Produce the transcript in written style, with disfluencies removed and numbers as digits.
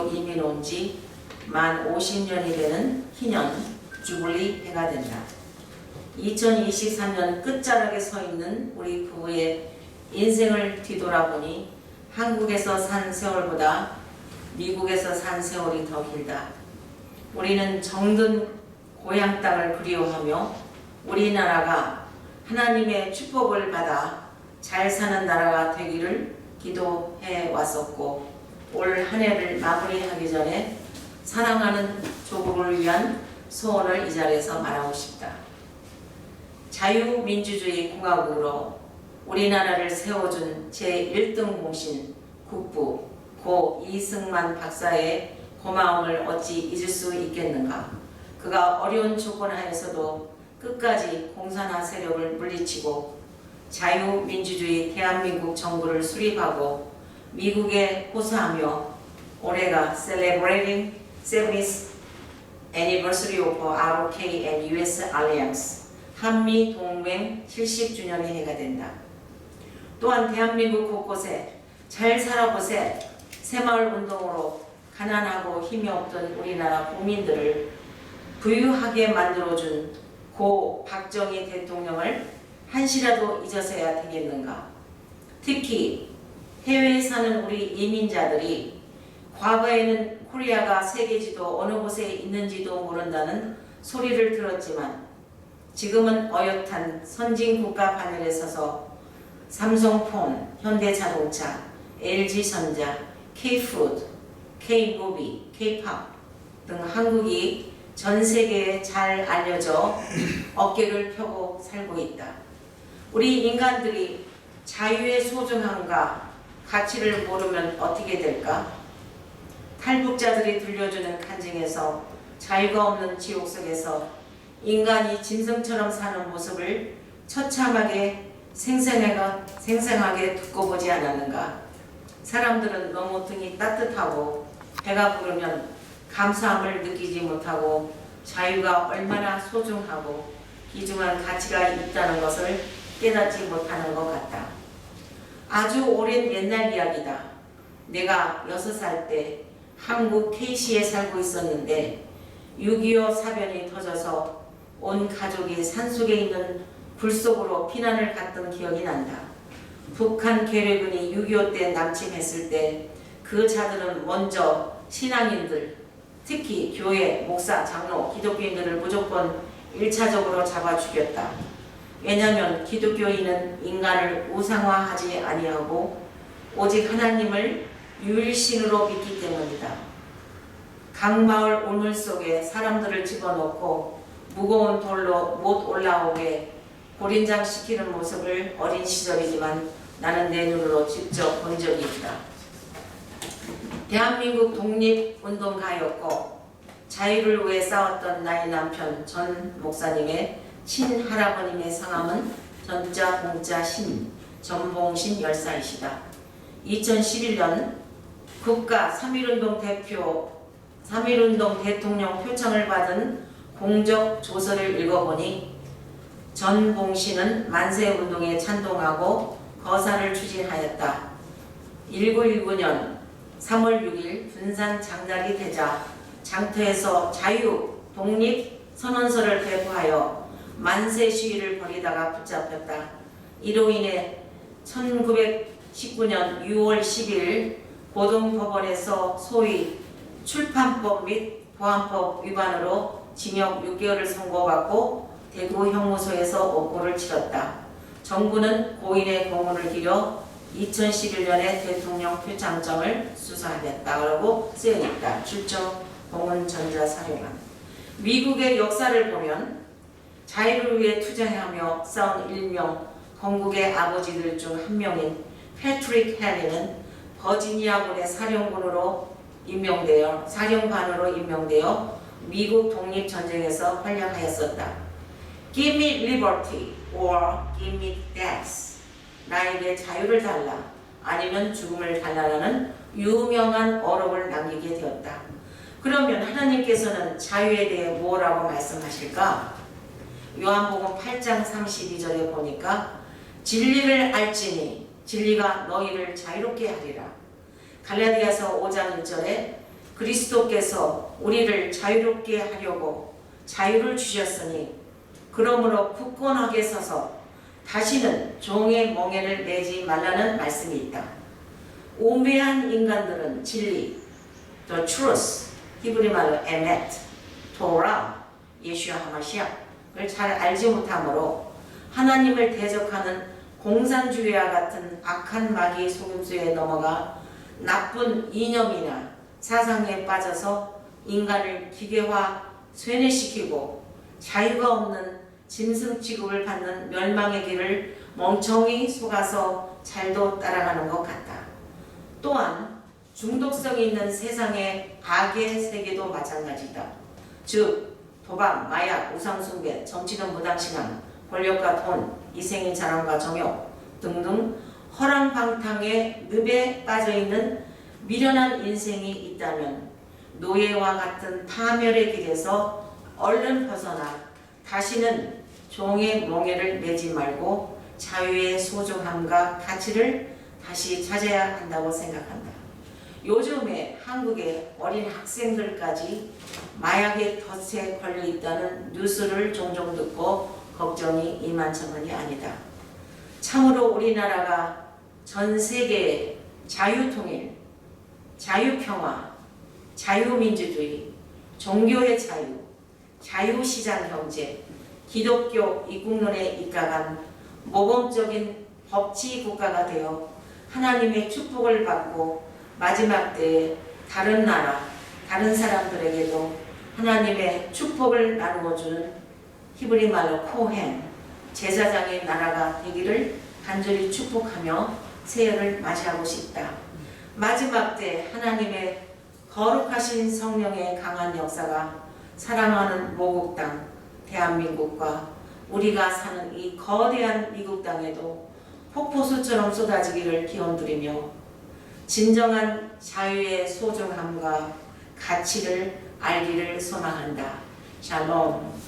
이민 온 지 만 50년이 되는 희년 주블리 해가 된다. 2023년 끝자락에 서 있는 우리 부부의 인생을 뒤돌아보니 한국에서 산 세월보다 미국에서 산 세월이 더 길다. 우리는 정든 고향 땅을 그리워하며 우리나라가 하나님의 축복을 받아 잘 사는 나라가 되기를 기도해 왔었고, 올 한 해를 마무리하기 전에 사랑하는 조국을 위한 소원을 이 자리에서 말하고 싶다. 자유민주주의 공화국으로 우리나라를 세워준 제1등 공신 국부 고 이승만 박사의 고마움을 어찌 잊을 수 있겠는가. 그가 어려운 조건 하에서도 끝까지 공산화 세력을 물리치고 자유민주주의 대한민국 정부를 수립하고 미국에 호소하며 올해가 Celebrating 70th Anniversary of ROK and US Alliance 한미 동맹 70주년의 해가 된다. 또한 대한민국 곳곳에 잘 살아보세 새마을 운동으로 가난하고 힘이 없던 우리나라 국민들을 부유하게 만들어준 고 박정희 대통령을 한시라도 잊어서야 되겠는가. 특히 해외에 사는 우리 이민자들이 과거에는 코리아가 세계지도 어느 곳에 있는지도 모른다는 소리를 들었지만 지금은 어엿한 선진국가 반열에 서서 삼성폰, 현대자동차, LG전자, K푸드, K무비, K팝 등 한국이 전 세계에 잘 알려져 어깨를 펴고 살고 있다. 우리 인간들이 자유의 소중함과 가치를 모르면 어떻게 될까? 탈북자들이 들려주는 간증에서 자유가 없는 지옥 속에서 인간이 짐승처럼 사는 모습을 처참하게 생생하게 듣고 보지 않았는가? 사람들은 너무 등이 따뜻하고 배가 부르면 감사함을 느끼지 못하고 자유가 얼마나 소중하고 귀중한 가치가 있다는 것을 깨닫지 못하는 것 같다. 아주 오랜 옛날 이야기다. 내가 6살 때 한국 KC에 살고 있었는데 6.25 사변이 터져서 온 가족이 산속에 있는 굴속으로 피난을 갔던 기억이 난다. 북한 괴뢰군이 6.25 때 남침했을 때 그 자들은 먼저 신앙인들, 특히 교회, 목사, 장로, 기독교인들을 무조건 1차적으로 잡아 죽였다. 왜냐하면 기독교인은 인간을 우상화하지 아니하고 오직 하나님을 유일신으로 믿기 때문이다. 강마을 우물 속에 사람들을 집어넣고 무거운 돌로 못 올라오게 고린장시키는 모습을 어린 시절이지만 나는 내 눈으로 직접 본 적이 있다. 대한민국 독립운동가였고 자유를 위해 싸웠던 나의 남편 전 목사님의 친할아버님의 성함은 전자 봉자 신 전봉신 열사이시다. 2011년 국가 3.1운동 대통령 표창을 받은 공적 조서를 읽어보니 전봉신은 만세운동에 찬동하고 거사를 추진하였다. 1919년 3월 6일 군산 장날이 되자 장터에서 자유, 독립 선언서를 배포하여 만세 시위를 벌이다가 붙잡혔다. 이로 인해 1919년 6월 10일 고등법원에서 소위 출판법 및 보안법 위반으로 징역 6개월을 선고받고 대구 형무소에서 업고를 치렀다. 정부는 고인의 공문을 기려 2011년에 대통령 표창장을 수사하겠다고 쓰여있다. 출정 공문 전자 사료관. 미국의 역사를 보면 자유를 위해 투쟁하며 싸운 일명 건국의 아버지들 중 한 명인 패트릭 헨리는 버지니아군의 사령관으로 임명되어 미국 독립전쟁에서 활약하였었다. Give me liberty or give me death. 나에게 자유를 달라 아니면 죽음을 달라라는 유명한 어록을 남기게 되었다. 그러면 하나님께서는 자유에 대해 뭐라고 말씀하실까? 요한복음 8장 32절에 보니까 진리를 알지니 진리가 너희를 자유롭게 하리라. 갈라디아서 5장 1절에 그리스도께서 우리를 자유롭게 하려고 자유를 주셨으니 그러므로 굳건하게 서서 다시는 종의 멍에를 매지 말라는 말씀이 있다. 우매한 인간들은 진리, the truth, 히브리 말로 에멧, 토라, 예수야 하마시아를 잘 알지 못하므로 하나님을 대적하는 공산주의와 같은 악한 마귀의 속임수에 넘어가 나쁜 이념이나 사상에 빠져서 인간을 기계화, 쇠뇌시키고 자유가 없는 짐승 취급을 받는 멸망의 길을 멍청이 속아서 잘도 따라가는 것 같다. 또한 중독성이 있는 세상의 악의 세계도 마찬가지다. 즉 도박, 마약, 우상숭배, 정치적 무당신앙, 권력과 돈, 이생의 자랑과 정욕 등등 허랑방탕의 늪에 빠져있는 미련한 인생이 있다면 노예와 같은 파멸의 길에서 얼른 벗어나 다시는 종의 멍에를 매지 말고 자유의 소중함과 가치를 다시 찾아야 한다고 생각한다. 요즘에 한국의 어린 학생들까지 마약의 덫에 걸려 있다는 뉴스를 종종 듣고 걱정이 이만저만이 아니다. 참으로 우리나라가 전 세계의 자유통일, 자유평화, 자유민주주의, 종교의 자유, 자유시장경제, 기독교 이국론에 입각한 모범적인 법치 국가가 되어 하나님의 축복을 받고 마지막 때에 다른 나라, 다른 사람들에게도 하나님의 축복을 나누어 주는 히브리 말로 코헨, 제사장의 나라가 되기를 간절히 축복하며 새해를 맞이하고 싶다. 마지막 때 하나님의 거룩하신 성령의 강한 역사가 사랑하는 모국 땅, 대한민국과 우리가 사는 이 거대한 미국 땅에도 폭포수처럼 쏟아지기를 기원드리며 진정한 자유의 소중함과 가치를 알기를 소망한다. 샬롬.